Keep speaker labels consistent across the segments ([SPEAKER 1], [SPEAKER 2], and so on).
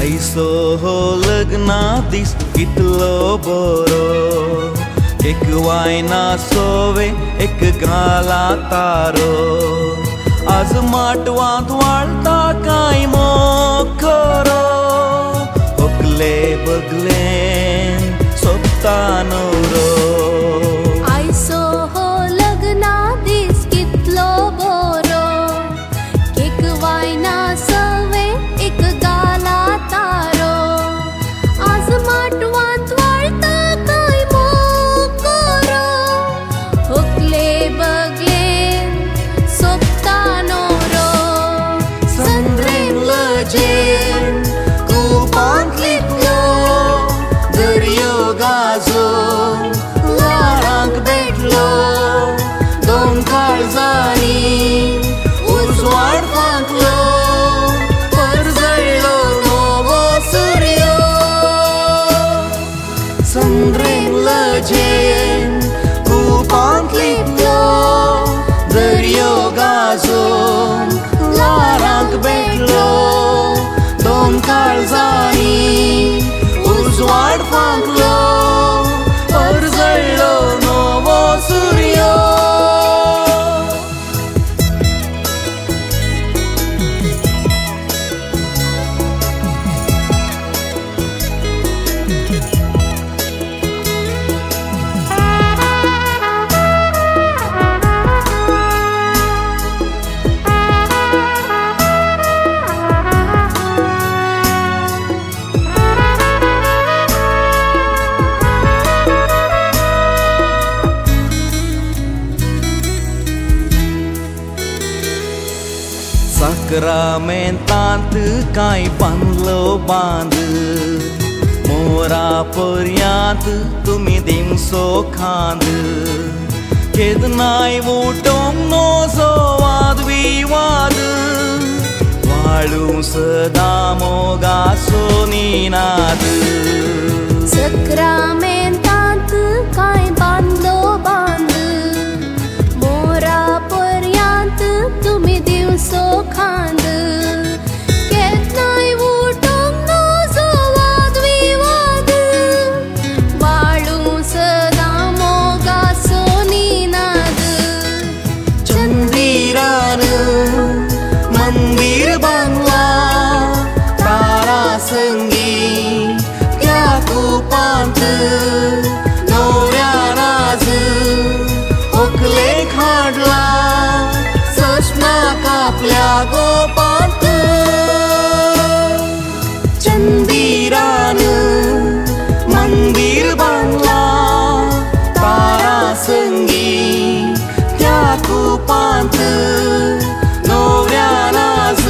[SPEAKER 1] आयसो हो लग्ना दीस कितलो बरो, एक वायना सोवे एक गाला तारो, आज माटवांत वाळटा काय मोखरो, होकले बगलेन सोपता नवरो.
[SPEAKER 2] आयसो हो लग्ना दीस कितलो बरो, एक वायना सवे एक गाला तारो, आज माटवांत वाळटा काय मोखरो, होकले बगलेन सोपता नवरो.
[SPEAKER 1] संद्रेन लजेन कुपांत लिपलो, दर्यो गाजोन लारांक भेटलो, दोन काळजांनी उजवाड फांकलो, परजळलो नवो सूर्य. संद्रेन लजेन कुपांत लिपलो, दर्यो गाजोन लारांक भेटलो, दोन काळजांनी उजवाड फांकलो, परजळलो नवो सूर्य. साक्रामेंतांत कांय बांदलो बांद, मोरा पर्यांत तुमी दिमसो खांद, केदनाय उठोंक नोजो वाद विवाद, वाळू सदां मोगाचो निनाद.
[SPEAKER 2] साक्रामेंतांत कांय बांदलो बांद, मोरा पर्यांत तुमी दिवसो खांद, केदनाय उठोंक नोजो वाद विवाद, वाळू सदां मोगाचो निनाद.
[SPEAKER 1] चंदिरान मंदिर बांदला, तारा संगी त्या कुपांत, नवऱ्यान आज व्हंकलेक हाडला, सशनाक आपल्या गोपांत. चंदिरान मंदिर बांदला, तारा संगी त्या कुपांत, नवऱ्यान आज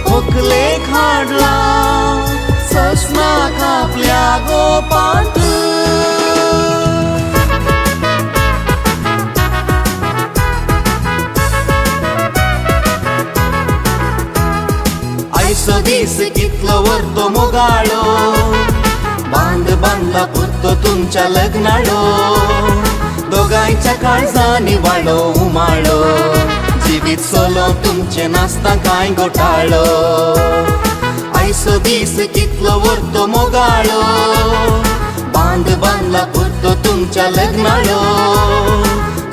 [SPEAKER 1] व्हंकलेक हाडला, सशनाक आपल्या गोपांत. आयसो दीस कितलो व्हरतो मोगाळो, बांद बांदला पुत्तो तुमच्या लग्नाळो, दोगांयच्या काळजांनी वाडो उमाळो, जिवीत सोलो तुमचे नासता कांय घोटाळो. आयसो दीस कितलो व्हरतो मोगाळो, बांद बांदला पुत्तो तुमच्या लग्नाळो,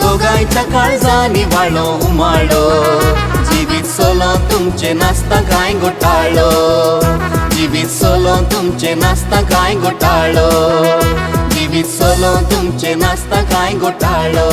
[SPEAKER 1] दोगांयच्या काळजांनी वाडो उमाळो, जिवीत सोलो तुमचे नासता कांय घोटाळो, जिवीत सोलो तुमचे नासता कांय घोटाळो, जिवीत सोलो तुमचे नासता कांय घोटाळो.